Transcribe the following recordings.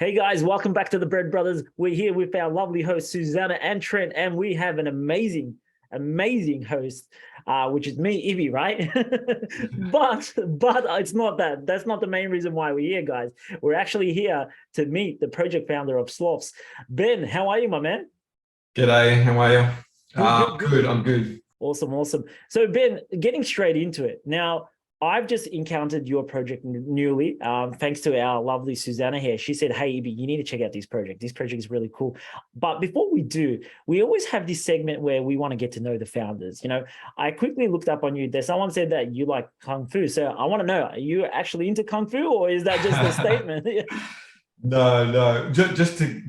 Hey guys, welcome back to the Bread Brothers. We're here with our lovely hosts, Susanna and Trent, and we have an amazing host, which is me, Ivy, right? but it's not that. That's not the main reason why we're here, guys. We're actually here to meet the project founder of Sloths. Ben, how are you, my man? G'day, how are you? Good. I'm good. Awesome. So Ben, getting straight into it. Now, I've just encountered your project newly, thanks to our lovely Susanna here. She said, hey, Ibi, you need to check out this project. This project is really cool. But before we do, we always have this segment where we want to get to know the founders. You know, I quickly looked up on you. There's someone said that you like Kung Fu. So I want to know, are you actually into Kung Fu or is that just a statement? No.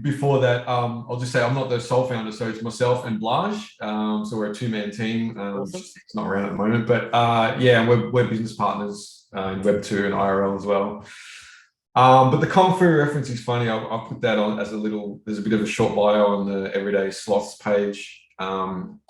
Before that, I'll just say I'm not the sole founder, so it's myself and Blaj. So we're a two-man team. Awesome. It's not around at the moment, but yeah, we're business partners in Web2 and IRL as well. But the Kung Fu reference is funny. I'll put that on as there's a bit of a short bio on the Everyday Sloths page.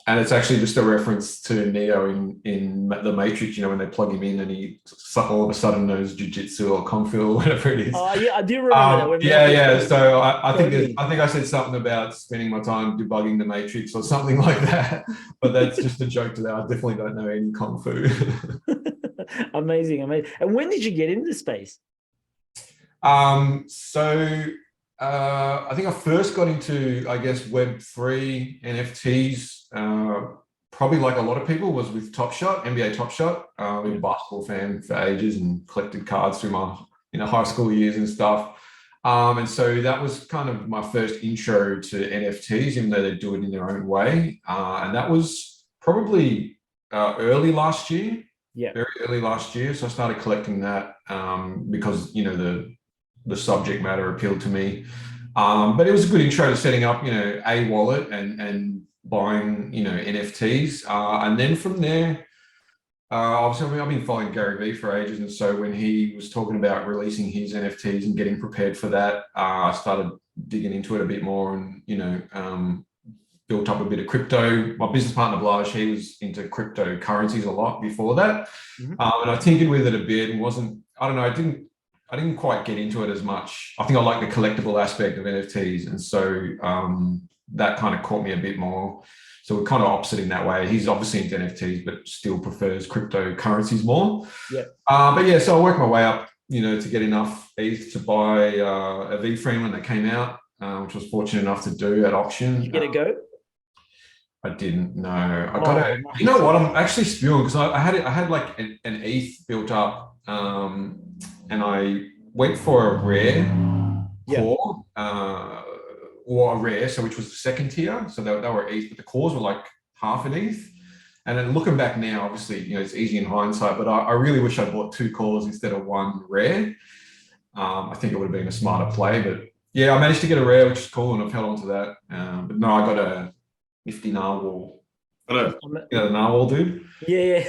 And it's actually just a reference to Neo in the Matrix, you know, when they plug him in and he all of a sudden knows jujitsu or kung fu or whatever it is. Oh yeah, I do remember that. Yeah. So I think I said something about spending my time debugging the Matrix or something like that. But that's just a joke to that. I definitely don't know any kung fu. Amazing. And when did you get into space? I think I first got into, I guess, Web3 NFTs, probably like a lot of people, was with Top Shot, NBA Top Shot. I've been a basketball fan for ages and collected cards through my high school years and stuff. And so that was kind of my first intro to NFTs, even though they do it in their own way. And that was probably early last year. Yeah, very early last year. So I started collecting that because, you know, the subject matter appealed to me. But it was a good intro to setting up, you know, a wallet and buying, you know, NFTs. And then from there, obviously, I've been following Gary Vee for ages. And so when he was talking about releasing his NFTs and getting prepared for that, I started digging into it a bit more and, you know, built up a bit of crypto. My business partner, Blaj, he was into cryptocurrencies a lot before that. And I tinkered with it a bit and I didn't quite get into it as much. I think I like the collectible aspect of NFTs. And so that kind of caught me a bit more. So we're kind of opposite in that way. He's obviously into NFTs, but still prefers cryptocurrencies more. Yeah. But yeah, so I worked my way up, you know, to get enough ETH to buy a V-frame when they came out, which I was fortunate enough to do at auction. Did you get a go? I didn't know. I got it. You know what? I'm actually spewing because I had like an ETH built up. And I went for a rare core, or a rare, so which was the second tier. So they were ETH, but the cores were like half an ETH. And then looking back now, obviously, you know, it's easy in hindsight, but I really wish I bought two cores instead of one rare. I think it would have been a smarter play, but yeah, I managed to get a rare, which is cool, and I've held on to that. But no, I got a nifty narwhal. You know, the narwhal, dude? Yeah.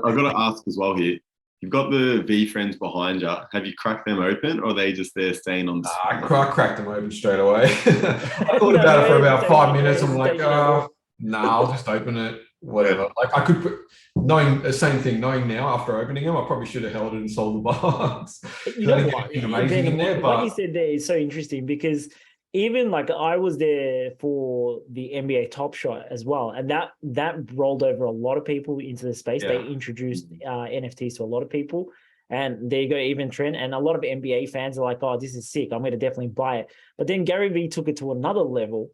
I've got to ask as well here. You've got the V friends behind you. Have you cracked them open, or are they just there staying on? I cracked them open straight away. I thought about it for about 5 minutes. I'm like, no, I'll just open it. Whatever. Like I could put, knowing the same thing, knowing now after opening them, I probably should have held it and sold the box. You know what? Amazing in there, but what you said there is so interesting because even like I was there for the NBA Top Shot as well, and that rolled over a lot of people into the space. Yeah. They introduced NFTs to a lot of people, and there you go, even Trent, and a lot of NBA fans are like, "Oh, this is sick! I'm going to definitely buy it." But then Gary Vee took it to another level.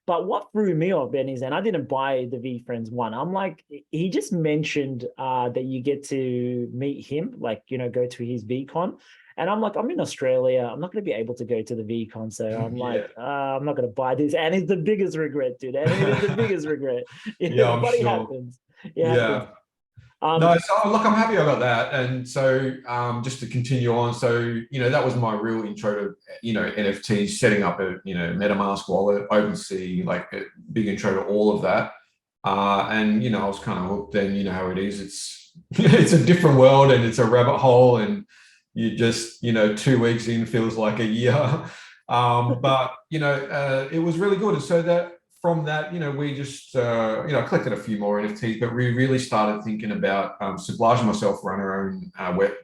But what threw me off, Ben, is, and I didn't buy the V Friends one. I'm like, he just mentioned that you get to meet him, like, you know, go to his VCon. And I'm like, I'm in Australia. I'm not going to be able to go to the VCon. So I'm like, I'm not going to buy this. And it's the biggest regret, dude. And it is the biggest regret. But it happens. Yeah. No, so look, I'm happy I got that. And so just to continue on, so, you know, that was my real intro to, you know, NFTs, setting up a, you know, MetaMask wallet, OpenSea, like a big intro to all of that. And, you know, I was kind of hooked. Then, you know how it is. It's a different world and it's a rabbit hole, and you just, you know, 2 weeks in feels like a year. But, you know, it was really good. And so that from that, we just, I collected a few more NFTs, but we really started thinking about, so Blige and myself run our own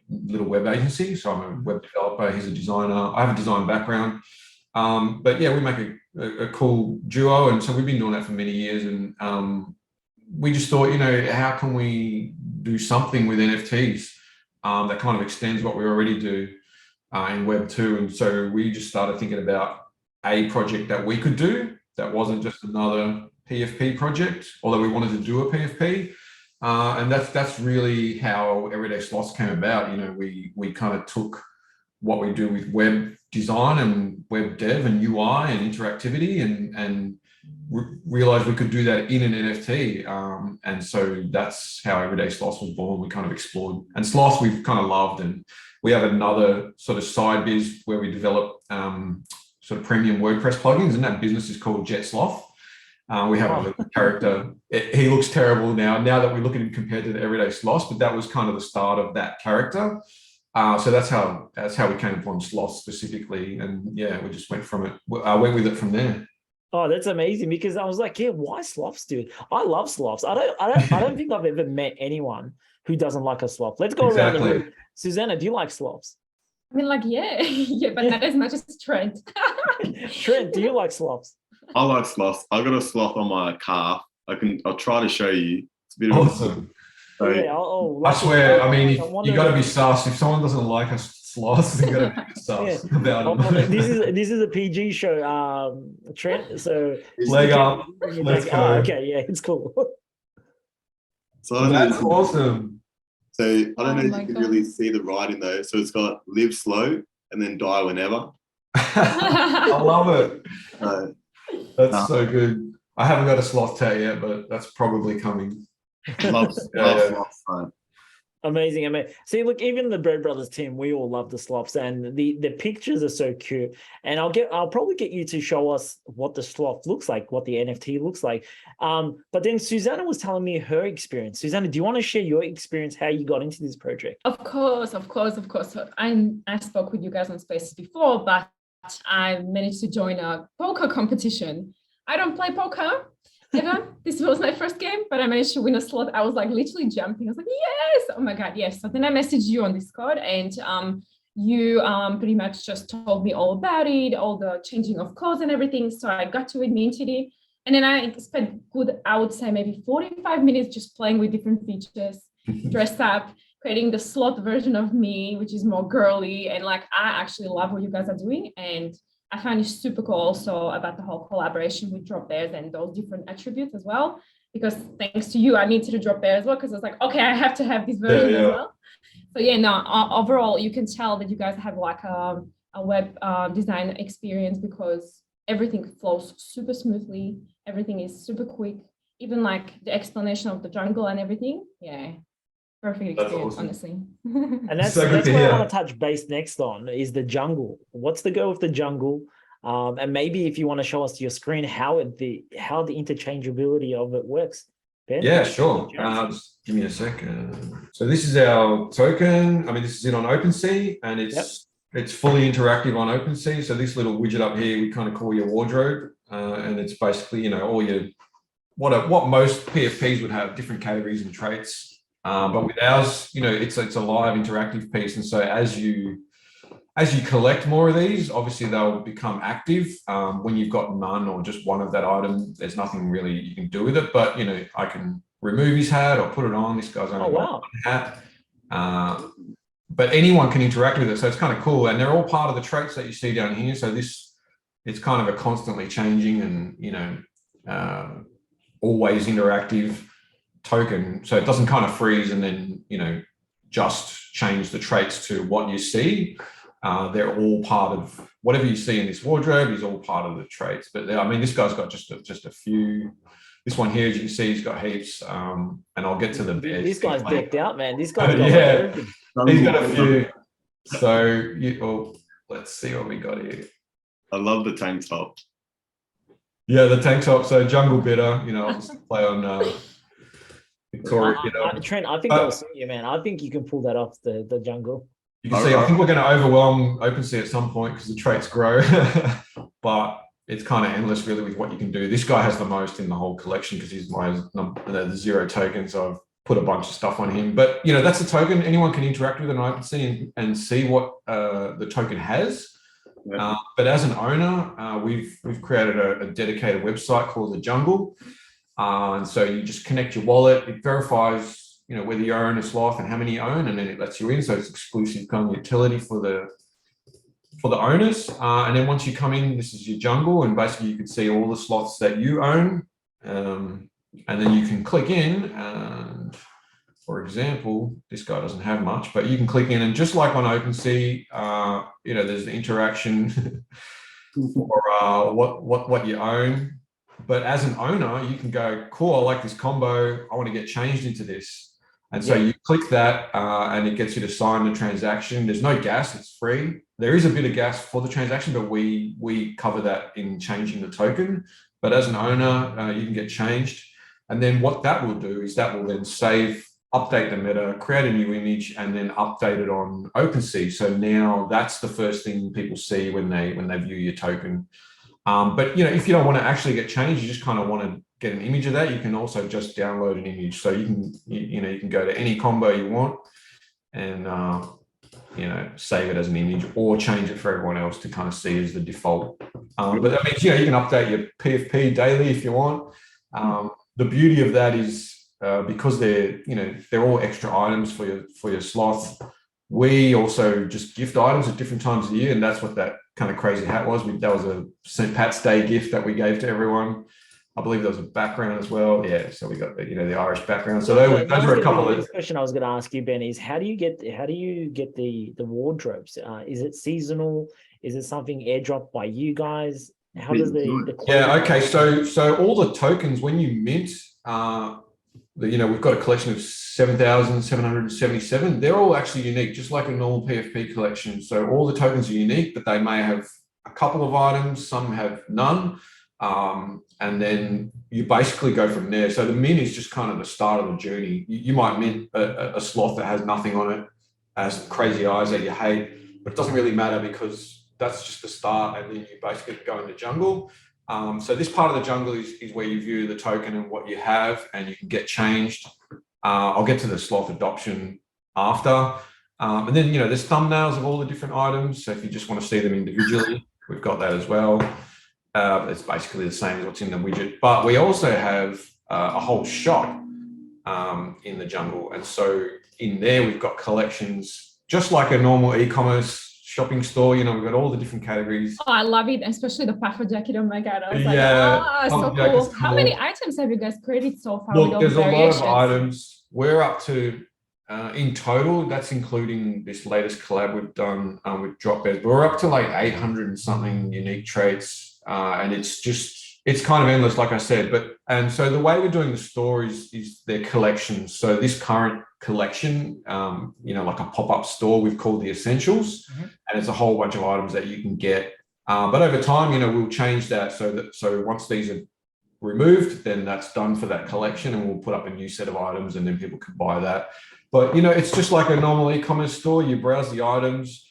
little web agency. So I'm a web developer, he's a designer. I have a design background. But yeah, we make a cool duo. And so we've been doing that for many years. And we just thought, how can we do something with NFTs that kind of extends what we already do in Web 2. And so we just started thinking about a project that we could do that wasn't just another PFP project, although we wanted to do a PFP. And that's really how Everyday Sloths came about. We kind of took what we do with web design and web dev and UI and interactivity and realized we could do that in an NFT. And so that's how Everyday Sloths was born. We kind of explored, and Sloths we've kind of loved. And we have another sort of side biz where we develop sort of premium WordPress plugins, and that business is called Jet Sloth. We have a little character. He looks terrible now that we look at him compared to the Everyday Sloths, but that was kind of the start of that character. So that's how we came upon Sloths specifically, and yeah, we just went from it. I went with it from there. Oh, that's amazing, because I was like, yeah, why Sloths, dude? I love Sloths. I don't think I've ever met anyone who doesn't like a sloth. Let's go around the room. Susanna, do you like sloths? I mean, like, yeah, but not as much as Trent. Trent, do you like sloths? I like sloths. I got a sloth on my calf. I'll try to show you. It's a bit awesome. So, yeah, I swear, I mean, you got to be sus. If someone doesn't like a sloth, you got to be sus about them. This is a PG show, Trent. So leg up. Let's go. Okay, yeah, it's cool. So that's awesome. So I don't know if you can really see the writing though. So it's got live slow and then die whenever. I love it. That's so good. I haven't got a sloth tat yet, but that's probably coming. Love sloths. Amazing. See, look, even the Bread Brothers team, we all love the sloths, and the pictures are so cute. And I'll probably get you to show us what the sloth looks like, what the NFT looks like. But then Susanna was telling me her experience. Susanna, do you want to share your experience, how you got into this project? Of course. So I spoke with you guys on Spaces before, but I managed to join a poker competition. I don't play poker ever. This was my first game, but I managed to win a slot. I was like literally jumping. I was like, yes, oh my God, yes. So then I messaged you on Discord, and you pretty much just told me all about it, all the changing of codes and everything. So I got to it, minted it. And then I spent good, I would say maybe 45 minutes just playing with different features, dress up, creating the slot version of me, which is more girly. And like, I actually love what you guys are doing. And I find it super cool also about the whole collaboration with Drop Bears and those different attributes as well, because thanks to you, I needed to drop Bear as well, because I was like, okay, I have to have this version as well. So yeah, no, overall, you can tell that you guys have like a web design experience, because everything flows super smoothly. Everything is super quick. Even like the explanation of the jungle and everything. Yeah. Perfect experience, awesome. Honestly. And that's where I want to touch base next on is the jungle. What's the go with the jungle? And maybe if you want to show us your screen how the interchangeability of it works. Ben? Yeah, sure. Just give me a second. So this is our token. I mean, this is in on OpenSea, and it's fully interactive on OpenSea. So this little widget up here, we kind of call your wardrobe, and it's basically all your what most PFPs would have, different categories and traits. But with ours, it's a live interactive piece. And so as you collect more of these, obviously they'll become active. When you've got none or just one of that item, there's nothing really you can do with it. But, I can remove his hat or put it on. This guy's only got one hat. But anyone can interact with it. So it's kind of cool. And they're all part of the traits that you see down here. So it's kind of a constantly changing and, always interactive token, so it doesn't kind of freeze and then just change the traits to what you see. They're all part of whatever you see in this wardrobe is all part of the traits. But I mean, this guy's got just a few. This one here, as you can see, he's got heaps. And I'll get to the bears. This guy's decked out, man. This guy's he's got a few. So let's see what we got here. I love the tank top. Yeah, the tank top. So jungle bitter. I'll just play on. Victoria, Trent, I think that was you, man. I think you can pull that off the jungle. You can see, I think we're going to overwhelm OpenSea at some point because the traits grow. But it's kind of endless really with what you can do. This guy has the most in the whole collection because he's the 0 tokens. I've put a bunch of stuff on him, but that's a token. Anyone can interact with an OpenSea and see what the token has. Yeah. But as an owner, we've created a dedicated website called The Jungle. And so you just connect your wallet. It verifies, whether you own a sloth and how many you own, and then it lets you in. So it's exclusive kind of utility for the owners. And then once you come in, this is your jungle, and basically you can see all the sloths that you own. And then you can click in, and for example, this guy doesn't have much, but you can click in, and just like on OpenSea, there's the interaction for what you own. But as an owner, you can go, cool, I like this combo, I want to get changed into this. And so you click that and it gets you to sign the transaction. There's no gas, it's free. There is a bit of gas for the transaction, but we cover that in changing the token. But as an owner, you can get changed. And then what that will do is that will then update the meta, create a new image, and then update it on OpenSea. So now that's the first thing people see when they view your token. But if you don't want to actually get changed, you just kind of want to get an image of that, you can also just download an image. So you can go to any combo you want and save it as an image or change it for everyone else to kind of see as the default. But that means you can update your PFP daily if you want. The beauty of that is because they're all extra items for your sloth. We also just gift items at different times of the year, and that's what that kind of crazy hat was. That was a St. Pat's Day gift that we gave to everyone. I believe there was a background as well. Yeah, so we got the Irish background. So those were a couple of. The question I was going to ask you, Ben, is how do you get the wardrobes? Is it seasonal? Is it something airdropped by you guys? How does the okay. So all the tokens when you mint, we've got a collection of 7,777. They're all actually unique, just like a normal PFP collection. So all the tokens are unique, but they may have a couple of items. Some have none. And then you basically go from there. So the mint is just kind of the start of the journey. You might mint a sloth that has nothing on it, has crazy eyes that you hate, but it doesn't really matter because that's just the start. And then you basically go in the jungle. So this part of the jungle is where you view the token and what you have, and you can get changed. I'll get to the sloth adoption after. And then, there's thumbnails of all the different items. So if you just want to see them individually, we've got that as well. It's basically the same as what's in the widget, but we also have a whole shop in the jungle. And so in there, we've got collections, just like a normal e-commerce shopping store. We've got all the different categories. Oh, I love it, especially the puffer jacket. Oh my God. I was so cool. How many items have you guys created so far? Look, there's a lot of items. We're up to, in total, that's including this latest collab we've done with Drop Bears, but we're up to like 800 and something unique traits. And it's kind of endless, like I said, and so the way we're doing the store is their collections. So this current collection, like a pop-up store we've called the Essentials, and it's a whole bunch of items that you can get. But over time, we'll change that so once these are removed, then that's done for that collection, and we'll put up a new set of items, and then people can buy that. But it's just like a normal e-commerce store. You browse the items.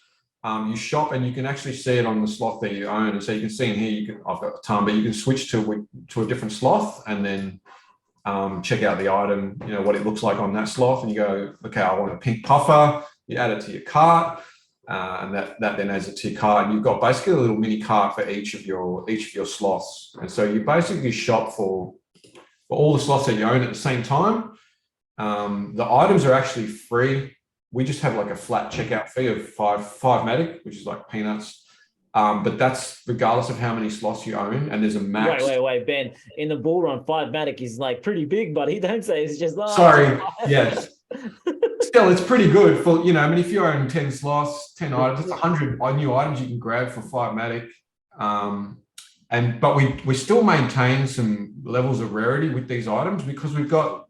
You shop, and you can actually see it on the sloth that you own. And so you can see in here, I've got a ton, but you can switch to a different sloth and then check out the item, what it looks like on that sloth. And you go, okay, I want a pink puffer. You add it to your cart, and that then adds it to your cart. And you've got basically a little mini cart for each of your sloths. And so you basically shop for all the sloths that you own at the same time. The items are actually free. We just have like a flat checkout fee of five matic, which is like peanuts. But that's regardless of how many sloths you own, and there's a max. Wait, Ben. In the bull run, 5 matic is like pretty big, buddy. Don't say it's just. Sorry. Yes. Still, it's pretty good for if you own 10 sloths, 10 items, it's 100 new items you can grab for 5 matic. But we still maintain some levels of rarity with these items because we've got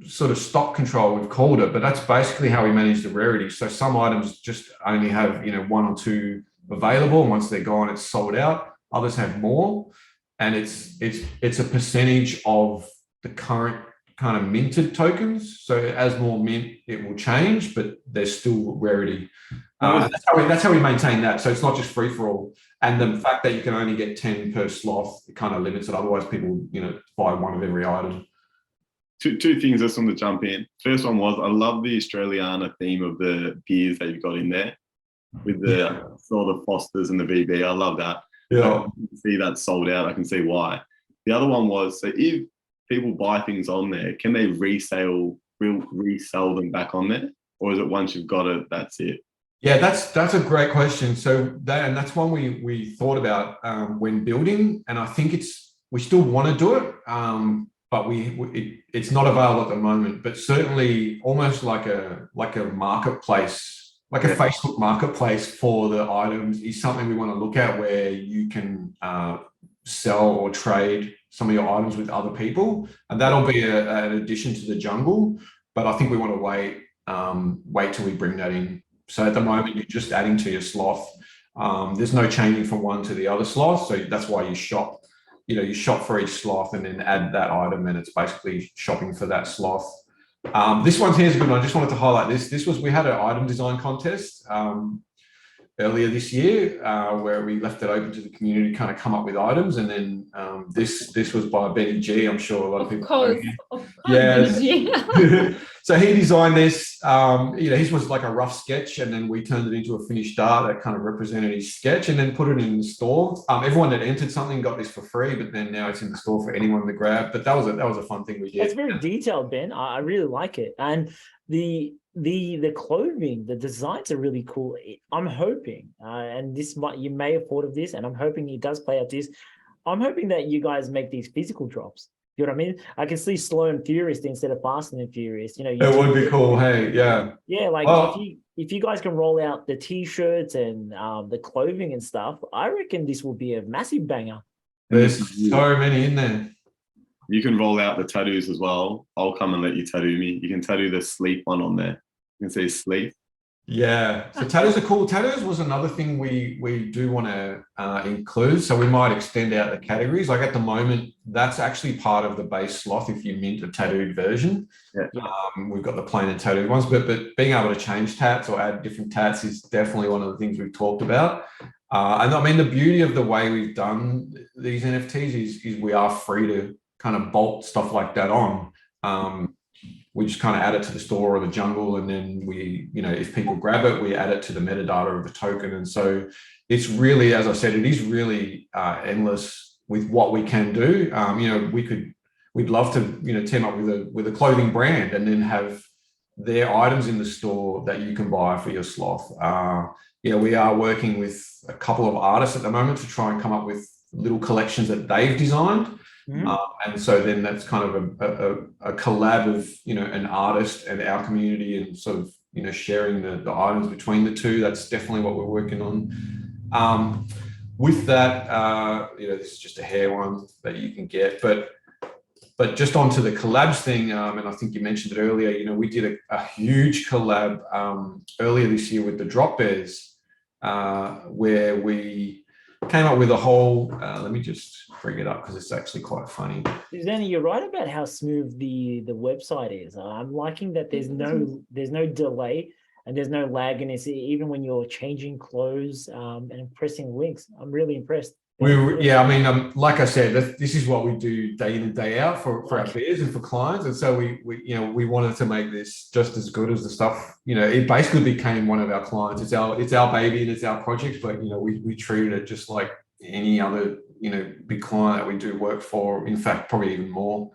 sort of stock control, we've called it, but that's basically how we manage the rarity. So some items just only have 1 or 2 available, and once they're gone, it's sold out. Others have more, and it's a percentage of the current kind of minted tokens. So as more mint, it will change, but there's still rarity. That's how we maintain that. So it's not just free for all. And the fact that you can only get 10 per sloth, it kind of limits it. Otherwise, people, buy one of every item. Two things I just want to jump in. First one was, I love the Australiana theme of the beers that you've got in there with the sort of Fosters and the BB. I love that. Yeah. I can see that sold out. I can see why. The other one was, so if people buy things on there, can they resell them back on there? Or is it once you've got it, that's it? Yeah, that's a great question. So that's one we thought about when building, and I think we still want to do it, but it's not available at the moment. But certainly, almost like a marketplace, like a Facebook marketplace for the items is something we want to look at, where you can sell or trade some of your items with other people, and that'll be an addition to the jungle. But I think we want to wait till we bring that in. So at the moment, you're just adding to your sloth. There's no changing from one to the other sloth. So that's why you shop. You shop for each sloth and then add that item, and it's basically shopping for that sloth. This one here is a good one. I just wanted to highlight this. We had an item design contest earlier this year where we left it open to the community to kind of come up with items, and then this was by Benny G. I'm sure a lot of people know him. Of course, Yes. Benny G. So he designed this. His was like a rough sketch, and then we turned it into a finished art that kind of represented his sketch, and then put it in the store. Everyone that entered something got this for free, but then now it's in the store for anyone to grab. But that was a fun thing we did. It's very detailed, Ben. I really like it, and the clothing, the designs are really cool. I'm hoping, and you may have thought of this, and I'm hoping it does play out this. I'm hoping that you guys make these physical drops. You know what I mean? I can see Slow and Furious instead of Fast and Furious. It would be cool. Hey, yeah. Yeah, if you guys can roll out the t-shirts and the clothing and stuff, I reckon this will be a massive banger. There's so many in there. You can roll out the tattoos as well. I'll come and let you tattoo me. You can tattoo the sleep one on there. You can say sleep. Yeah, so tattoos are cool. Tattoos was another thing we do want to include. So we might extend out the categories. Like at the moment, that's actually part of the base sloth if you mint a tattooed version. Yeah. We've got the plain and tattooed ones, but being able to change tats or add different tats is definitely one of the things we've talked about. And I mean, the beauty of the way we've done these NFTs is we are free to kind of bolt stuff like that on. We just kind of add it to the store or the jungle, and then we, if people grab it, we add it to the metadata of the token. And so it's really, as I said, it is really endless with what we can do. We'd love to, team up with a clothing brand and then have their items in the store that you can buy for your sloth. We are working with a couple of artists at the moment to try and come up with little collections that they've designed. And so then that's kind of a collab of, an artist and our community, and sort of, sharing the items between the two. That's definitely what we're working on. With that, this is just a hair one that you can get, but just onto the collabs thing, and I think you mentioned it earlier, we did a huge collab earlier this year with the Drop Bears, where we came up with a whole, let me just bring it up because it's actually quite funny. Susanna, you're right about how smooth the website is. I'm liking that there's no delay and there's no lag, and it's even when you're changing clothes and pressing links. I'm really impressed. Like I said, this is what we do day in and day out for our bears and for clients, and so we wanted to make this just as good as the stuff. It basically became one of our clients. It's our baby and it's our project, but we treated it just like any other big client that we do work for. In fact, probably even more.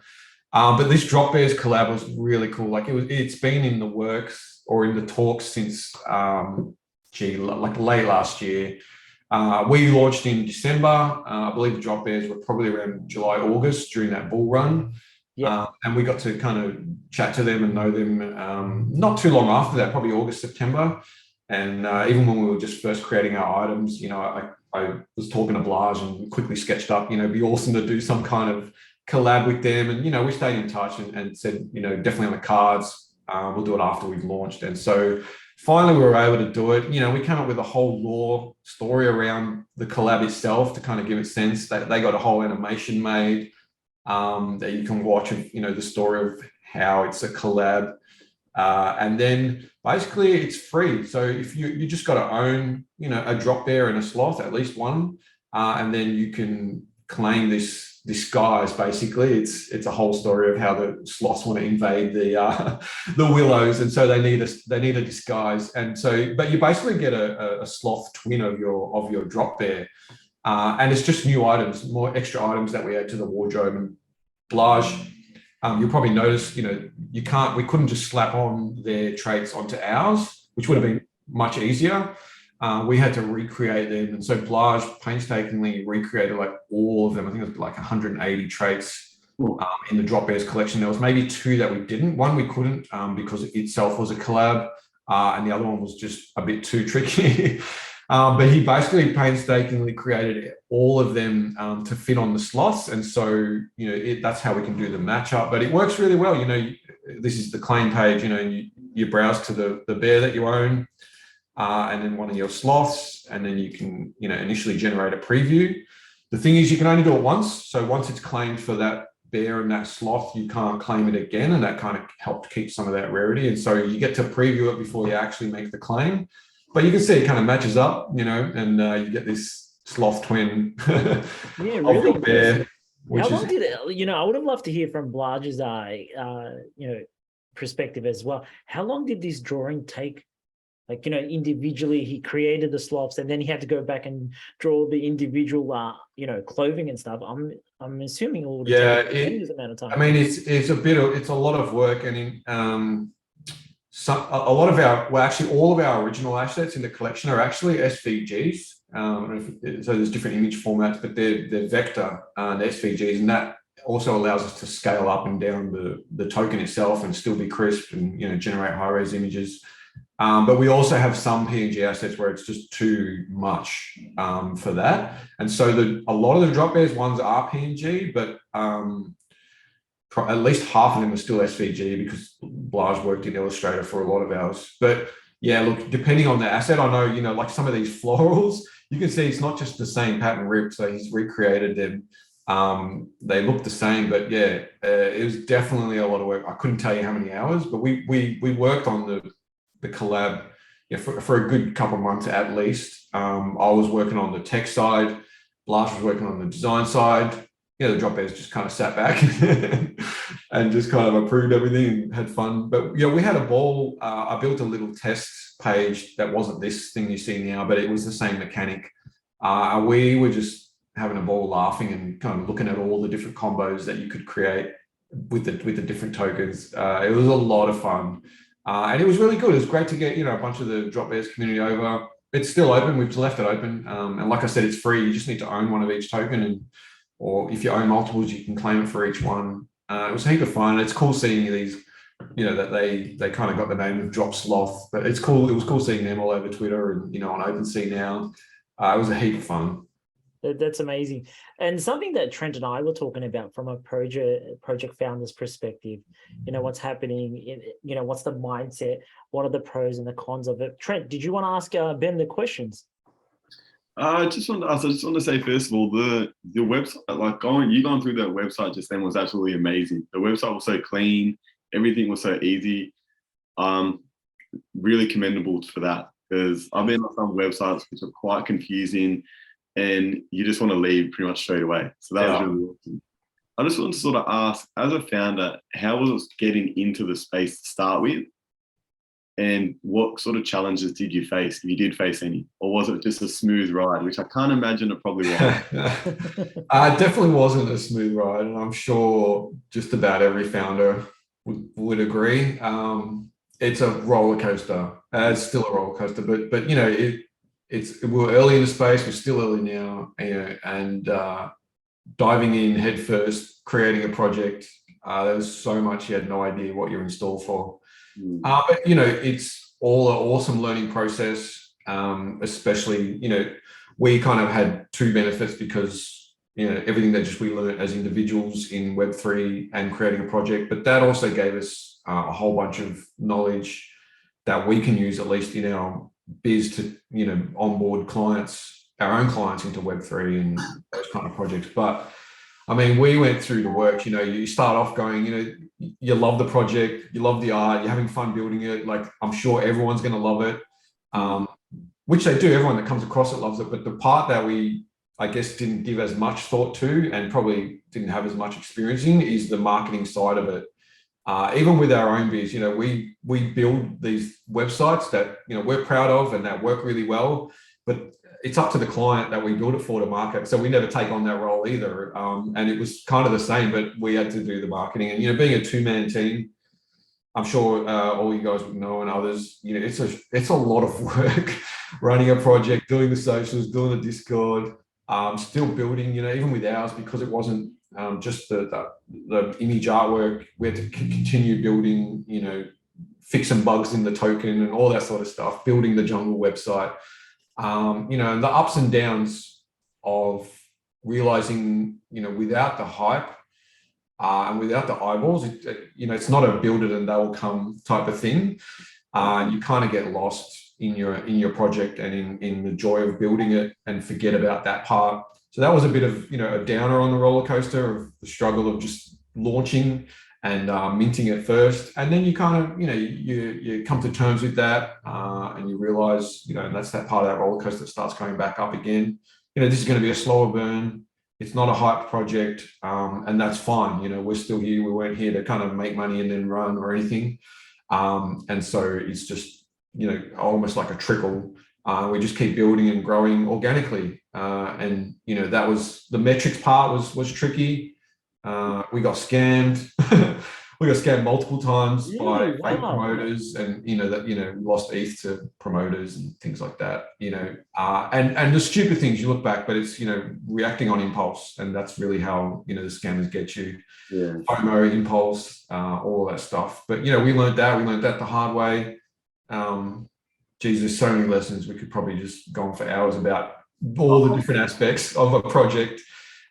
But this Drop Bears collab was really cool. Like it's been in the works or in the talks since like late last year. We launched in December. I believe the Drop Bears were probably around July, August during that bull run. Yeah. And we got to kind of chat to them and know them not too long after that, probably August, September. And even when we were just first creating our items, I was talking to Blage and quickly sketched up, it'd be awesome to do some kind of collab with them. And, we stayed in touch and said, definitely on the cards, we'll do it after we've launched. And so finally we were able to do it. We came up with a whole lore story around the collab itself to kind of give it sense. They got a whole animation made that you can watch, the story of how it's a collab. And then basically it's free. So if you just got to own, a drop bear and a sloth, at least one, and then you can claim this disguise. Basically, it's a whole story of how the sloths want to invade the willows, and so they need a disguise. And so, but you basically get a sloth twin of your drop bear, and it's just new items, more extra items that we add to the wardrobe. And Blage, you'll probably notice, we couldn't just slap on their traits onto ours, which would have been much easier. We had to recreate them. And so Blage painstakingly recreated like all of them. I think it was like 180 traits in the Drop Bears collection. There was maybe 2 that we didn't. One we couldn't because it itself was a collab, and the other one was just a bit too tricky. But he basically painstakingly created all of them to fit on the sloths. And so, that's how we can do the matchup. But it works really well. This is the claim page. You browse to the bear that you own, and then one of your sloths, and then you can, initially generate a preview. The thing is, you can only do it once. So once it's claimed for that bear and that sloth, you can't claim it again. And that kind of helped keep some of that rarity. And so you get to preview it before you actually make the claim. But you can see it kind of matches up, and you get this sloth twin of your bear. How long did it, I would have loved to hear from Blage's perspective as well. How long did this drawing take? Like, individually he created the sloths, and then he had to go back and draw the individual, clothing and stuff. I'm assuming it would take a tremendous amount of time. I mean, it's a lot of work, and a lot of all of our original assets in the collection are actually SVGs. So there's different image formats, but they're vector and SVGs, and that also allows us to scale up and down the token itself and still be crisp and generate high-res images. But we also have some PNG assets where it's just too much for that. And so a lot of the Drop Bears ones are PNG, but at least half of them are still SVG because Blage worked in Illustrator for a lot of ours. But yeah, look, depending on the asset, I know, like some of these florals, you can see it's not just the same pattern ripped. So he's recreated them. They look the same, but yeah, it was definitely a lot of work. I couldn't tell you how many hours, but we worked on the collab for a good couple of months at least. I was working on the tech side. Blage was working on the design side. The Drop Bears just kind of sat back and just kind of approved everything and had fun. But we had a ball. I built a little test page that wasn't this thing you see now, but it was the same mechanic. We were just having a ball laughing and kind of looking at all the different combos that you could create with the different tokens. It was a lot of fun. And it was really good. It was great to get, a bunch of the Drop Bears community over. It's still open. We've left it open. And like I said, it's free. You just need to own one of each token, or if you own multiples, you can claim it for each one. It was a heap of fun. It's cool seeing these, that they kind of got the name of Drop Sloth, but it's cool. It was cool seeing them all over Twitter and, on OpenSea now. It was a heap of fun. That's amazing. And something that Trent and I were talking about from a project founder's perspective, what's happening, what's the mindset, what are the pros and the cons of it? Trent, did you want to ask Ben the questions? I just want to say, first of all, the website, like you going through that website just then was absolutely amazing. The website was so clean, everything was so easy. Really commendable for that, because I've been on some websites which are quite confusing and you just want to leave pretty much straight away. So that was really awesome. I just want to sort of ask, as a founder, how was it getting into the space to start with? And what sort of challenges did you face, if you did face any? Or was it just a smooth ride, which I can't imagine it probably was? It definitely wasn't a smooth ride, and I'm sure just about every founder would agree. It's a roller coaster. It's still a roller coaster, but we're early in the space. We're still early now, and diving in headfirst, creating a project. There's so much you had no idea what you're in store for. But it's all an awesome learning process. Especially, we kind of had two benefits because everything that we learned as individuals in Web3 and creating a project, but that also gave us a whole bunch of knowledge that we can use, at least in our biz, to onboard clients, our own clients, into Web3 and those kind of projects. But I mean, we went through the work, you know, you start off going, you know, you love the project, you love the art, you're having fun building it. Like, I'm sure everyone's going to love it, which they do. Everyone that comes across it loves it. But the part that we, I guess, didn't give as much thought to and probably didn't have as much experience in is the marketing side of it. Even with our own biz, you know, we build these websites that, you know, we're proud of and that work really well, but it's up to the client that we build it for to market. So we never take on that role either. And it was kind of the same, but we had to do the marketing. And, you know, being a two-man team, I'm sure all you guys would know, and others, you know, it's a lot of work running a project, doing the socials, doing the Discord, still building, you know, even with ours, because it wasn't just the image artwork, we had to continue building, you know, fixing bugs in the token and all that sort of stuff, building the jungle website. You know, and the ups and downs of realizing, you know, without the hype and without the eyeballs, you know, it's not a build it and they'll come type of thing. You kind of get lost in your project and in the joy of building it and forget about that part. So that was a bit of, you know, a downer on the roller coaster of the struggle of just launching and minting it first. And then you kind of, you know, you come to terms with that and you realize, you know, and that's that part of that roller coaster that starts going back up again. You know, this is going to be a slower burn. It's not a hype project, and that's fine. You know, we're still here. We weren't here to kind of make money and then run or anything. And so it's just, you know, almost like a trickle. We just keep building and growing organically. And, you know, that was the metrics part was tricky. We got scammed. We got scammed multiple times by fake promoters, and lost ETH to promoters and things like that. You know, and the stupid things you look back, but it's, you know, reacting on impulse, and that's really how, you know, the scammers get you. Yeah. FOMO, impulse, all that stuff. But, you know, we learned that the hard way. Geez, there's so many lessons. We could probably just go on for hours about all the different aspects of a project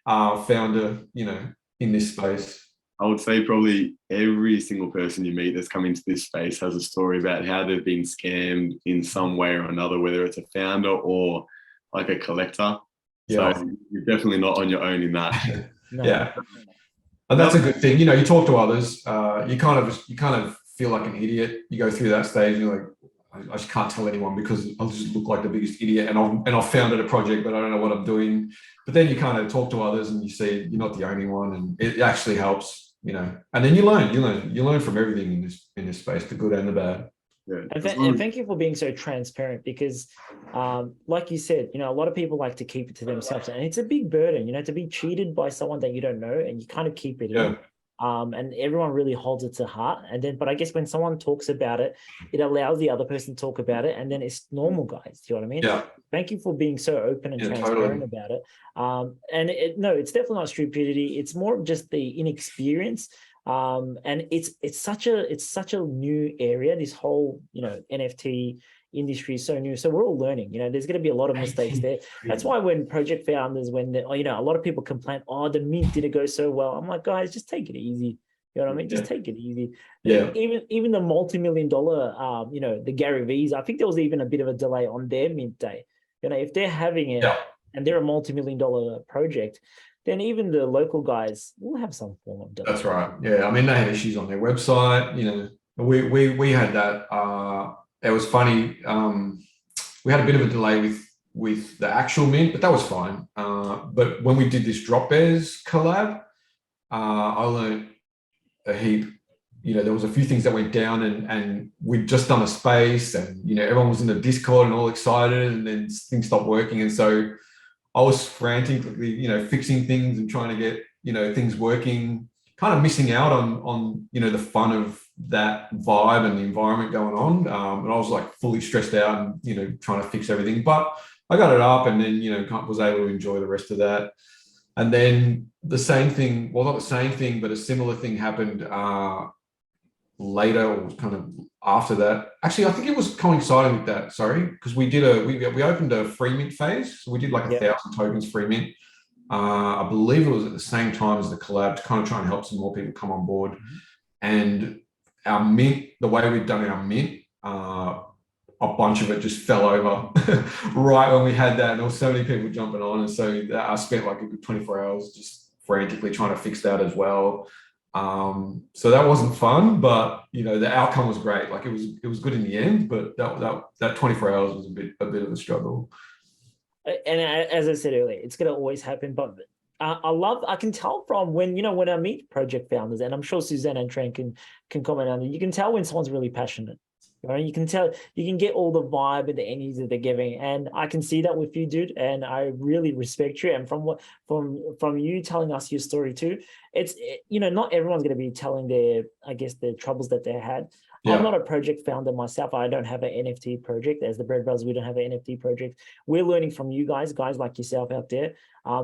founder, you know, in this space. I would say probably every single person you meet that's come into this space has a story about how they've been scammed in some way or another, whether it's a founder or like a collector. Yeah. So you're definitely not on your own in that. No. Yeah. And that's a good thing. You know, you talk to others, you kind of feel like an idiot. You go through that stage, you're like, I just can't tell anyone because I'll just look like the biggest idiot, and I've founded a project, but I don't know what I'm doing. But then you kind of talk to others and you see you're not the only one, and it actually helps, you know. And then you learn from everything in this space, the good and the bad. Yeah. And thank you for being so transparent, because like you said, you know, a lot of people like to keep it to themselves, and it's a big burden, you know, to be cheated by someone that you don't know, and you kind of keep it in. And everyone really holds it to heart. But I guess when someone talks about it, it allows the other person to talk about it, and then it's normal, guys. Do you know what I mean? Yeah. Thank you for being so open and transparent about it. And it's definitely not stupidity. It's more of just the inexperience. And it's such a new area. This whole, you know, NFT industry is so new, so we're all learning. You know, there's going to be a lot of mistakes there. That's why when project founders, you know, a lot of people complain, oh, the mint didn't go so well. I'm like, guys, just take it easy. You know what I mean? Just take it easy. Yeah. Even the multi-million-dollar, you know, the Gary V's, I think there was even a bit of a delay on their mint day. You know, if they're having it and they're a multi-million-dollar project, then even the local guys will have some form of delay. That's right. Yeah. I mean, they had issues on their website. You know, we had that. It was funny. We had a bit of a delay with the actual mint, but that was fine. But when we did this Drop Bears collab, I learned a heap. You know, there was a few things that went down, and we'd just done a space, and, you know, everyone was in the Discord and all excited, and then things stopped working. And so I was frantically, you know, fixing things and trying to get, you know, things working, kind of missing out on, you know, the fun of that vibe and the environment going on. And I was like fully stressed out and, you know, trying to fix everything, but I got it up, and then, you know, was able to enjoy the rest of that. And then the same thing, well, not the same thing, but a similar thing happened later, or kind of after that. Actually, I think it was coinciding with that, sorry, because we opened a free mint phase. So we did like 1,000 tokens free mint. I believe it was at the same time as the collab, to kind of try and help some more people come on board. And our mint, the way we've done our mint, a bunch of it just fell over right when we had that, and there were so many people jumping on, and so I spent like a good 24 hours just frantically trying to fix that as well. So that wasn't fun, but the outcome was great. Like it was good in the end, but that 24 hours was a bit of a struggle. And as I said earlier, it's going to always happen. But I can tell from when I meet project founders, and I'm sure Suzanne and Trent can comment on it. You can tell when someone's really passionate. You can tell, you can get all the vibe and the energy that they're giving, and I can see that with you, dude. And I really respect you. And from you telling us your story too, it's not everyone's going to be telling their troubles that they had. Yeah. I'm not a project founder myself. I don't have an NFT project. As the Bread Brothers, we don't have an NFT project. We're learning from you guys like yourself out there.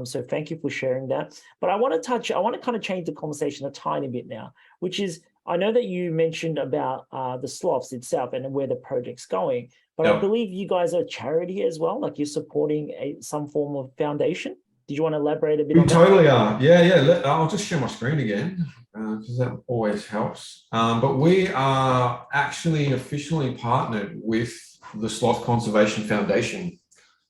So thank you for sharing that. But I want to kind of change the conversation a tiny bit now, which is, I know that you mentioned about the Sloths itself and where the project's going, but I believe you guys are a charity as well, like you're supporting some form of foundation. Did you want to elaborate a bit on that? We totally are. Yeah. I'll just share my screen again because that always helps. But we are actually officially partnered with the Sloth Conservation Foundation.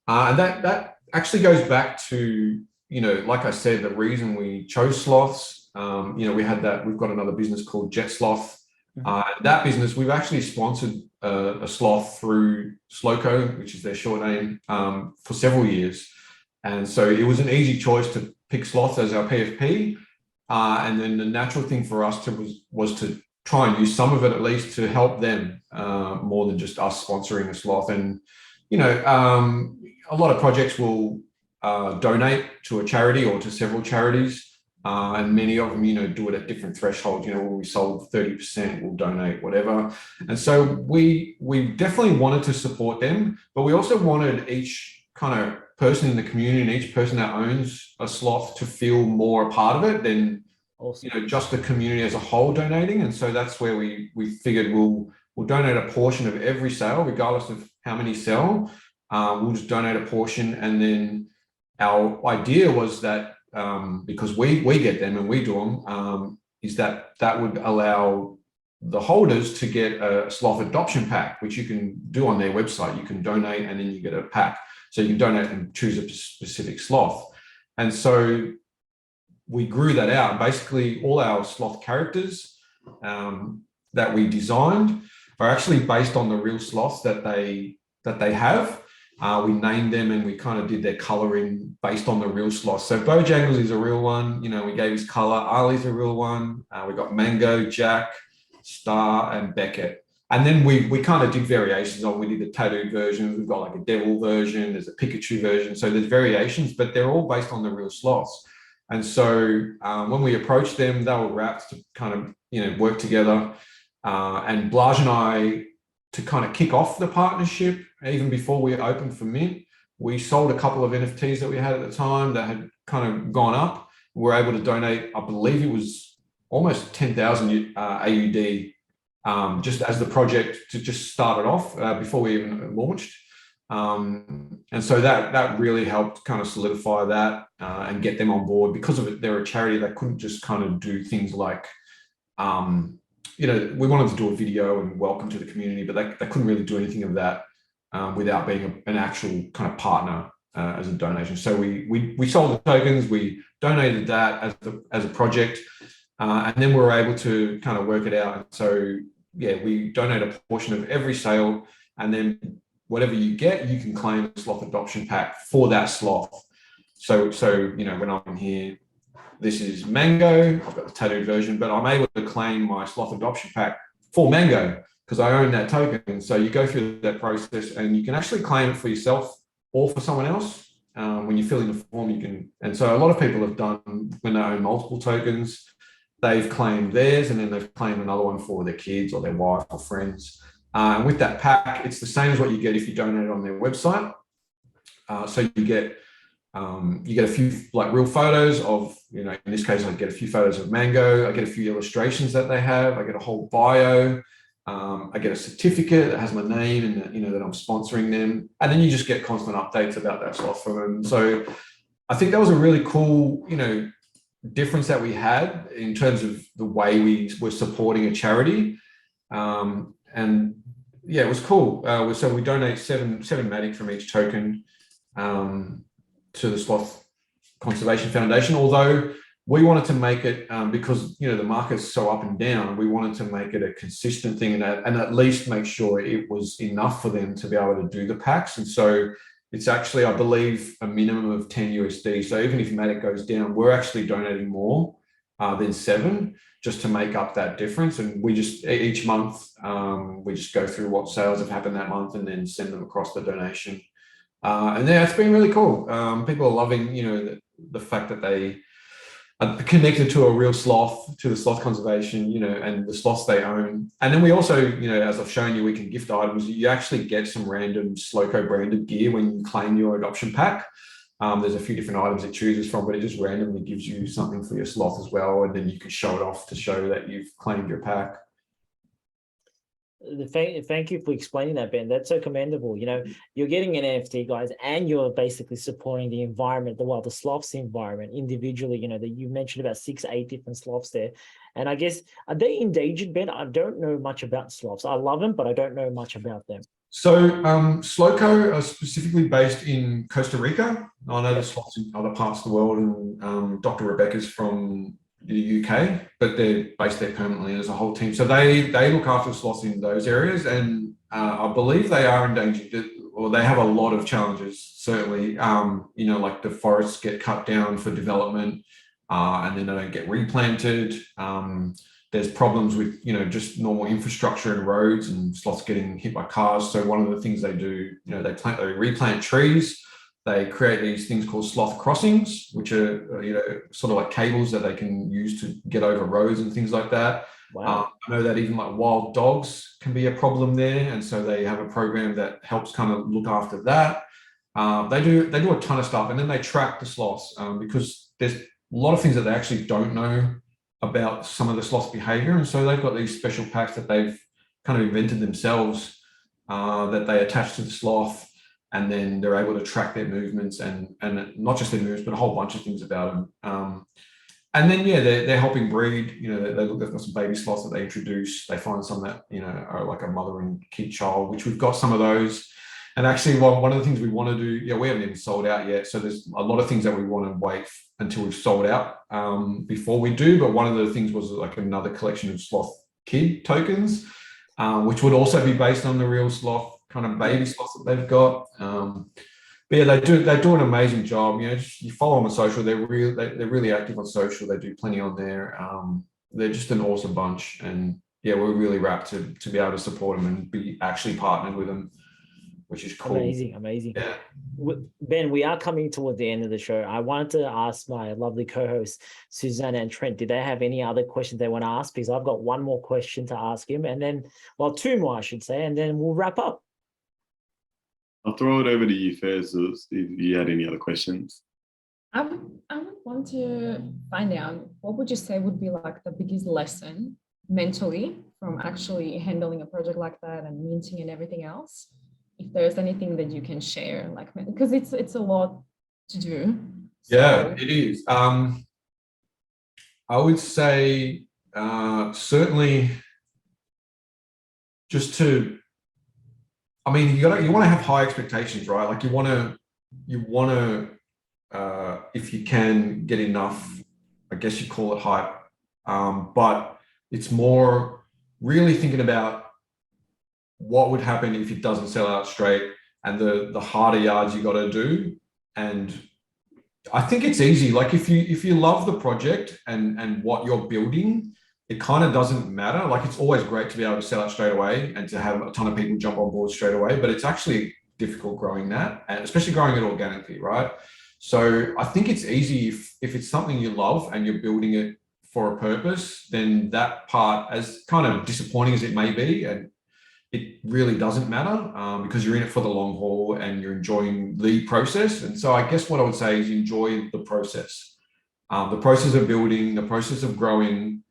And that actually goes back to, like I said, the reason we chose sloths. We've got another business called Jet Sloth. That business, we've actually sponsored a sloth through Sloco, which is their short name, for several years. And so it was an easy choice to pick sloths as our PFP. And then the natural thing for us was to try and use some of it at least to help them more than just us sponsoring a sloth. And, a lot of projects will donate to a charity or to several charities. And many of them, do it at different thresholds. When we sold 30%, we'll donate whatever. And so we definitely wanted to support them, but we also wanted each kind of person in the community and each person that owns a sloth to feel more a part of it than just the community as a whole donating. And so that's where we figured we'll donate a portion of every sale, regardless of how many sell. We'll just donate a portion, and then our idea was that because we get them and we do them, is that would allow the holders to get a sloth adoption pack, which you can do on their website. You can donate and then you get a pack. So you can donate and choose a specific sloth. And so we grew that out. Basically, all our sloth characters that we designed are actually based on the real sloths that they have. We named them and we kind of did their coloring based on the real sloths. So Bojangles is a real one. We gave his color. Ali's a real one. We got Mango, Jack, Star, and Beckett. And then we kind of did variations on. We did the tattooed version. We've got like a devil version. There's a Pikachu version. So there's variations, but they're all based on the real sloths. And so when we approached them, they were wrapped to kind of work together. And Blaj and I, to kind of kick off the partnership, even before we opened for Mint, we sold a couple of NFTs that we had at the time that had kind of gone up. We were able to donate, I believe it was almost 10,000 AUD just as the project to just started off before we even launched. And so that really helped kind of solidify that and get them on board. Because of it, they're a charity that couldn't just kind of do things like, we wanted to do a video and welcome to the community, but they couldn't really do anything of that without being an actual kind of partner as a donation. So we sold the tokens, we donated that as a project, and then we were able to kind of work it out. And so we donate a portion of every sale, and then whatever you get, you can claim a sloth adoption pack for that sloth. So when I'm here, this is Mango. I've got the tattooed version, but I'm able to claim my sloth adoption pack for Mango because I own that token. So you go through that process and you can actually claim it for yourself or for someone else. When you fill in the form, you can. And so a lot of people have done, when they own multiple tokens, they've claimed theirs and then they've claimed another one for their kids or their wife or friends. And with that pack, it's the same as what you get if you donate on their website. So you get a few like real photos of, in this case, I get a few photos of Mango. I get a few illustrations that they have. I get a whole bio. I get a certificate that has my name and that I'm sponsoring them. And then you just get constant updates about that sloth from them. So I think that was a really cool, difference that we had in terms of the way we were supporting a charity. And yeah, it was cool. So we donate seven Matic from each token to the Sloth Conservation Foundation, although we wanted to make it because the market's so up and down. We wanted to make it a consistent thing and at least make sure it was enough for them to be able to do the packs. And so it's actually, I believe, a minimum of 10 USD. So even if Matic goes down, we're actually donating more than 7 just to make up that difference. And we just each month we just go through what sales have happened that month and then send them across the donation. And yeah, it's been really cool. People are loving the fact that they connected to a real sloth, to the sloth conservation, and the sloths they own. And then we also, as I've shown you, we can gift items. You actually get some random Sloco branded gear when you claim your adoption pack. There's a few different items it chooses from, but it just randomly gives you something for your sloth as well. And then you can show it off to show that you've claimed your pack. Thank you for explaining that, Ben. That's so commendable. You're getting an NFT, guys, and you're basically supporting the environment, the sloths environment individually. That you mentioned about 6-8 different sloths there. And I guess, are they endangered, Ben? I don't know much about sloths. I love them, but I don't know much about them. So Sloco are specifically based in Costa Rica. I know the sloths in other parts of the world, and Dr. Rebecca's from the UK, but they're based there permanently as a whole team. So they look after sloths in those areas, and I believe they are endangered, or they have a lot of challenges. Certainly, like the forests get cut down for development, and then they don't get replanted. There's problems with just normal infrastructure and roads, and sloths getting hit by cars. So one of the things they do, they replant trees. They create these things called sloth crossings, which are sort of like cables that they can use to get over roads and things like that. Wow. I know that even like wild dogs can be a problem there, and so they have a program that helps kind of look after that. They do a ton of stuff, and then they track the sloths because there's a lot of things that they actually don't know about some of the sloths' behavior, and so they've got these special packs that they've kind of invented themselves that they attach to the sloth. And then they're able to track their movements and not just their movements, but a whole bunch of things about them. And then, they're helping breed. They've got some baby sloths that they introduce. They find some that, are like a mother and kid child, which we've got some of those. And actually, one of the things we want to do, we haven't even sold out yet. So there's a lot of things that we want to wait until we've sold out before we do. But one of the things was like another collection of sloth kid tokens, which would also be based on the real sloth kind of baby sloths that they've got. But yeah, they do an amazing job. You follow them on social. They're really active on social. They do plenty on there. They're just an awesome bunch, and we're really wrapped to be able to support them and be actually partnered with them, which is cool. Amazing. Yeah. Ben, we are coming toward the end of the show. I wanted to ask my lovely co-hosts, Susanna and Trent, did they have any other questions they want to ask? Because I've got one more question to ask him, and then, two more, I should say, and then we'll wrap up. I'll throw it over to you first, if you had any other questions. I would want to find out, what would you say would be like the biggest lesson mentally from actually handling a project like that and minting and everything else? If there's anything that you can share, because it's a lot to do. So. Yeah, it is. I would say certainly just to, you want to have high expectations, right? Like you want to, if you can get enough, I guess you call it hype, but it's more really thinking about what would happen if it doesn't sell out straight, and the harder yards you got to do. And I think it's easy. Like if you love the project and what you're building, it kind of doesn't matter. Like it's always great to be able to sell out straight away and to have a ton of people jump on board straight away, but it's actually difficult growing that, and especially growing it organically, right? So I think it's easy if it's something you love and you're building it for a purpose, then that part, as kind of disappointing as it may be, and it really doesn't matter because you're in it for the long haul and you're enjoying the process. And so I guess what I would say is enjoy the process of building, the process of growing,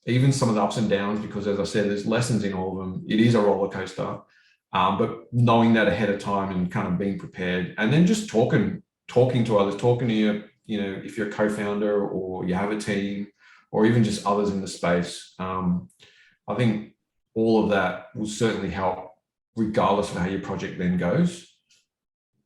even some of the ups and downs, because as I said, there's lessons in all of them. It is a roller coaster, but knowing that ahead of time and kind of being prepared, and then just talking to others, talking to your, if you're a co-founder or you have a team or even just others in the space. I think all of that will certainly help regardless of how your project then goes.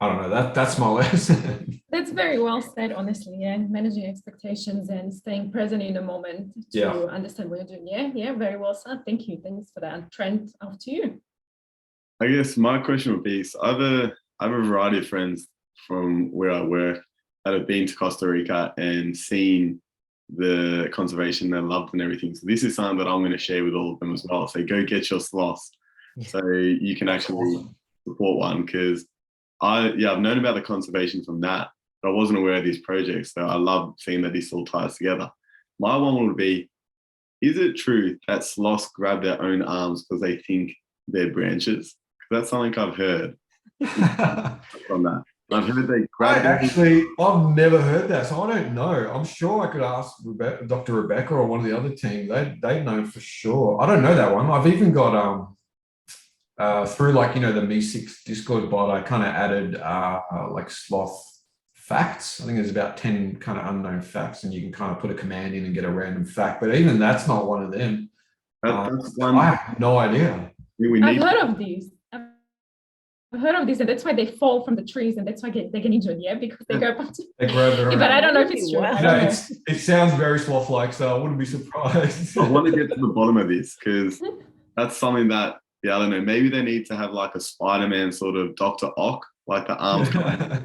I don't know, that's my lesson. That's very well said, honestly. Yeah, managing expectations and staying present in the moment to understand what you're doing. Yeah, very well said. Thank you. Thanks for that. Trent, off to you. I guess my question would be, so I have a variety of friends from where I work that have been to Costa Rica and seen the conservation, their loved and everything. So this is something that I'm going to share with all of them as well. So go get your sloths so you can actually support one, because I've known about the conservation from that, but I wasn't aware of these projects. So I love seeing that this all ties together. My one would be, is it true that sloths grab their own arms because they think they're branches? Because that's something I've heard from that. I've heard they grab I've never heard that, so I don't know. I'm sure I could ask Dr. Rebecca or one of the other team. They know for sure. I don't know that one. I've even got through like, you know, the Me6 Discord bot, I kind of added like sloth facts. I think there's about 10 kind of unknown facts, and you can kind of put a command in and get a random fact. But even that's not one of them. I have no idea. I've heard of these. I've heard of this, and that's why they fall from the trees, and that's why they get injured. Yeah, because they go up to. They grab their own. But I don't know if it's true. You know, it sounds very sloth-like, so I wouldn't be surprised. I want to get to the bottom of this, because that's something that, I don't know, maybe they need to have like a Spider-Man sort of Dr. Ock, like the arms back,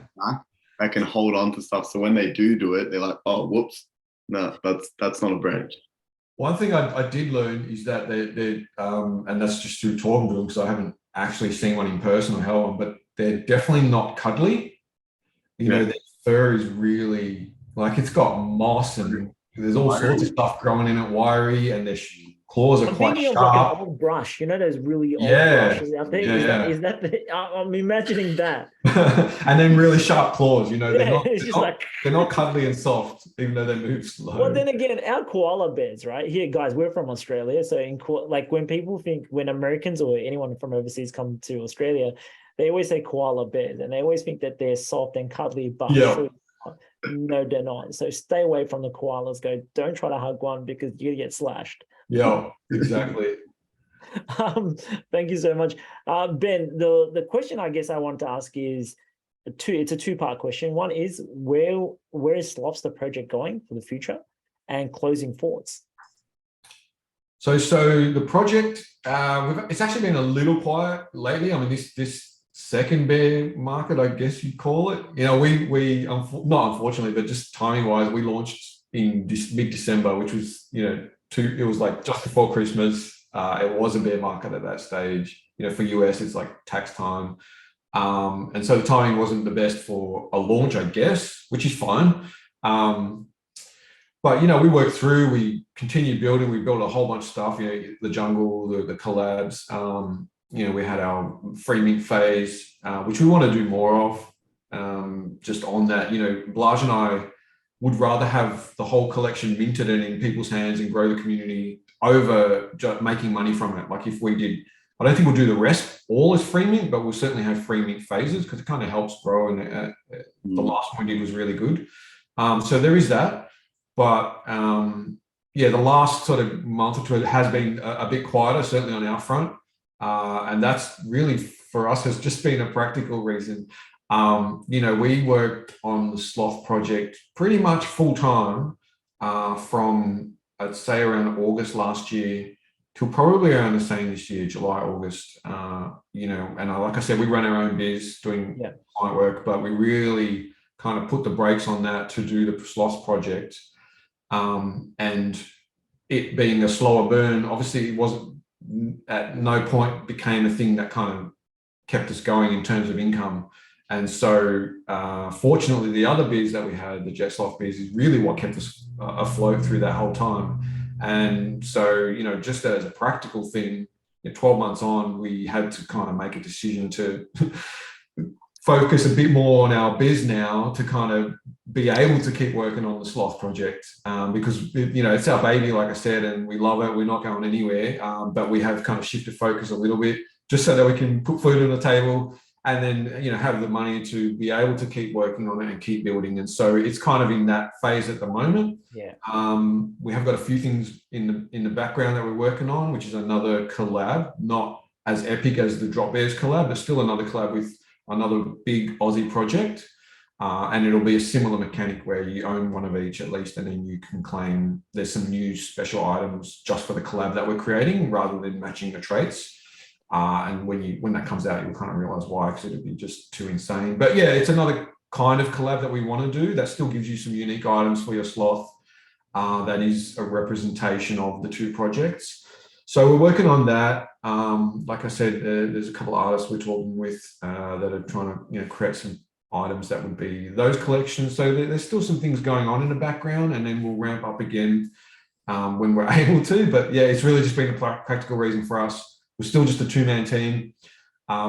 that can hold on to stuff. So when they do it, they're like, oh, whoops, no, that's not a branch. One thing I did learn is that they and that's just through talking to them, because I haven't actually seen one in person or held one, but they're definitely not cuddly. You know, their fur is really, like, it's got moss and there's all sorts of stuff growing in it, wiry, and their claws are quite sharp. Like an old brush, you know, those really old brushes out there. Is that I'm imagining that. And then really sharp claws, you know, they're not cuddly and soft, even though they move slow. Well, then again, our koala bears, right? Here, guys, we're from Australia. So when Americans or anyone from overseas come to Australia, they always say koala bears, and they always think that they're soft and cuddly, but no, they're not. So stay away from the koalas. Don't try to hug one, because you get slashed. Yeah, exactly. Thank you so much. Ben, the question I guess I want to ask is it's a two-part question. One is where is Sloths the project going for the future, and closing thoughts. So the project, it's actually been a little quiet lately. I mean, this second bear market, I guess you'd call it. You know, we not unfortunately, but just timing wise, we launched in mid-December, which was, you know, it was like just before Christmas. It was a bear market at that stage. You know, for US, it's like tax time. And so the timing wasn't the best for a launch, I guess, which is fine. But, you know, we worked through, we continued building, we built a whole bunch of stuff, you know, the jungle, the collabs. You know, we had our free mint phase, which we want to do more of. Just on that, you know, Blaj and I would rather have the whole collection minted and in people's hands and grow the community over just making money from it. Like if we did, I don't think we'll do the rest all as free mint, but we'll certainly have free mint phases, because it kind of helps grow. And the last one we did was really good. So there is that. But the last sort of month or two has been a bit quieter, certainly on our front. And that's really, for us, has just been a practical reason. You know, we worked on the Sloth project pretty much full time from, I'd say, around August last year till probably around the same this year, July, August. You know, and like I said, we run our own biz doing client work, but we really kind of put the brakes on that to do the Sloth project. And it being a slower burn, obviously it wasn't, at no point became a thing that kind of kept us going in terms of income. And so fortunately, the other biz that we had, the Jet Sloth biz, is really what kept us afloat through that whole time. And so, you know, just as a practical thing, 12 months on, we had to kind of make a decision to focus a bit more on our biz now to kind of be able to keep working on the Sloth project, because, you know, it's our baby, like I said, and we love it. We're not going anywhere, but we have kind of shifted focus a little bit just so that we can put food on the table and then, you know, have the money to be able to keep working on it and keep building. And so it's kind of in that phase at the moment. Yeah. We have got a few things in the background that we're working on, which is another collab, not as epic as the Drop Bears collab, but still another collab with another big Aussie project. And it'll be a similar mechanic where you own one of each at least, and then you can claim there's some new special items just for the collab that we're creating rather than matching the traits. And when that comes out, you'll kind of realize why, because it'd be just too insane. But yeah, it's another kind of collab that we want to do that still gives you some unique items for your sloth. That is a representation of the two projects. So we're working on that. Like I said, there's a couple of artists we're talking with that are trying to create some items that would be those collections. So there's still some things going on in the background, and then we'll ramp up again when we're able to. But yeah, it's really just been a practical reason for us. We're still just a two-man team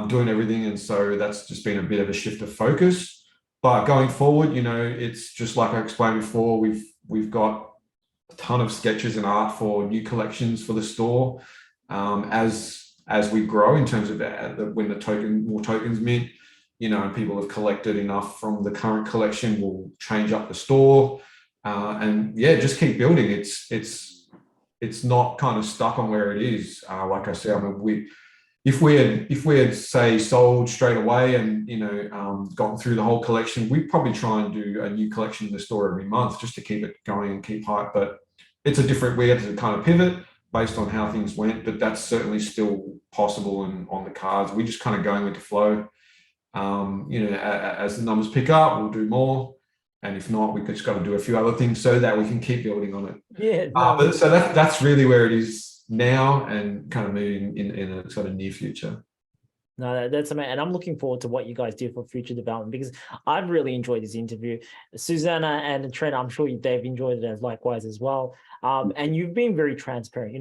doing everything, and so that's just been a bit of a shift of focus. But going forward, it's just like I explained before, we've got a ton of sketches and art for new collections for the store as we grow in terms of when more tokens mint, and people have collected enough from the current collection, we'll change up the store and yeah, just keep building. It's not kind of stuck on where it is. Like I said, I mean, if we had say sold straight away and gotten through the whole collection, we'd probably try and do a new collection in the store every month just to keep it going and keep hype. But we had to kind of pivot based on how things went, but that's certainly still possible and on the cards. We're just kind of going with the flow. As the numbers pick up, we'll do more. And if not, we just got to do a few other things so that we can keep building on it. Yeah. But so that's really where it is now, and kind of moving in a sort of near future. No, that's amazing. And I'm looking forward to what you guys do for future development, because I've really enjoyed this interview. Susanna and Trent, I'm sure they've enjoyed it as likewise as well. And you've been very transparent.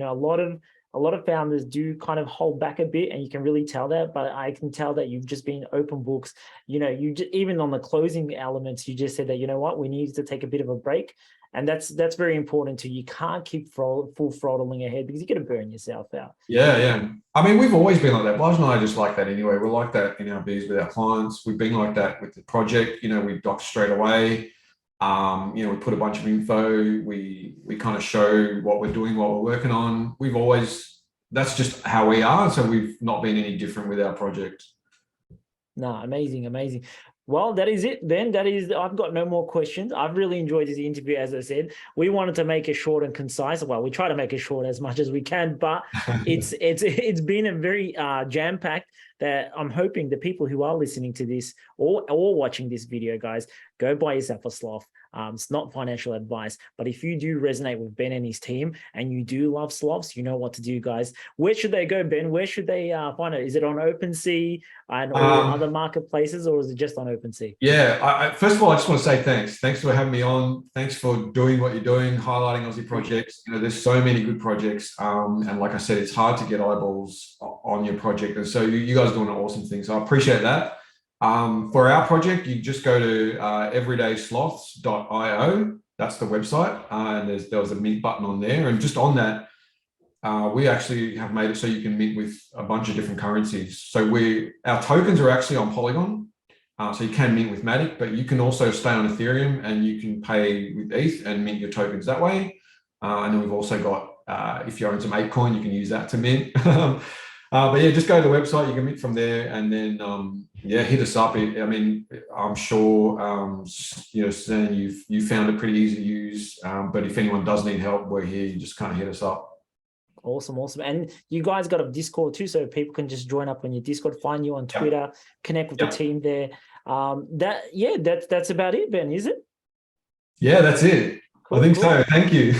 A lot of founders do kind of hold back a bit, and you can really tell that, but I can tell that you've just been open books. Even on the closing elements, you just said that, what, we need to take a bit of a break. And that's very important too. You can't keep full throttling ahead, because you're going to burn yourself out. Yeah. I mean, we've always been like that. Blige and I are just like that anyway. We're like that in our biz with our clients. We've been like that with the project. We dock straight away. We put a bunch of info. We kind of show what we're doing, what we're working on. That's just how we are. So we've not been any different with our project. No, amazing. Well, that is it then. I've got no more questions. I've really enjoyed this interview. As I said, we wanted to make it short and concise. Well, we try to make it short as much as we can, but it's been a very jam-packed, that I'm hoping the people who are listening to this or watching this video, guys, go buy yourself a sloth. It's not financial advice, but if you do resonate with Ben and his team and you do love sloths, you know what to do, guys. Where should they go, Ben? Where should they find it? Is it on OpenSea and all other marketplaces, or is it just on OpenSea? Yeah, first of all, I just want to say thanks. Thanks for having me on. Thanks for doing what you're doing, highlighting Aussie projects. There's so many good projects. And like I said, it's hard to get eyeballs on your project. And so you guys are doing an awesome thing. So I appreciate that. For our project, you just go to EverydaySloths.io. That's the website. And there was a mint button on there. And just on that, we actually have made it so you can mint with a bunch of different currencies. So our tokens are actually on Polygon. So you can mint with Matic, but you can also stay on Ethereum and you can pay with ETH and mint your tokens that way. And then we've also got, if you own some ApeCoin, you can use that to mint. But yeah, just go to the website, you can mint from there, and then hit us up. I'm sure Suzanne, you found it pretty easy to use. But if anyone does need help, we're here. You just kind of hit us up. Awesome. And you guys got a Discord too, so people can just join up on your Discord, find you on Twitter, connect with the team there. That's about it, Ben, is it? Yeah, that's it. Cool, I think so. Thank you.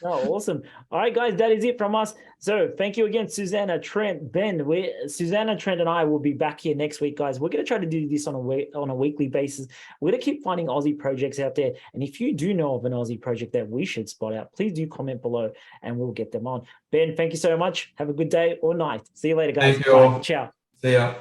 Oh, awesome. All right, guys, that is it from us. So thank you again, Susanna, Trent, Ben. Susanna, Trent, and I will be back here next week, guys. We're going to try to do this on a weekly basis. We're going to keep finding Aussie projects out there. And if you do know of an Aussie project that we should spot out, please do comment below and we'll get them on. Ben, thank you so much. Have a good day or night. See you later, guys. Thank you all. Bye. Ciao. See ya.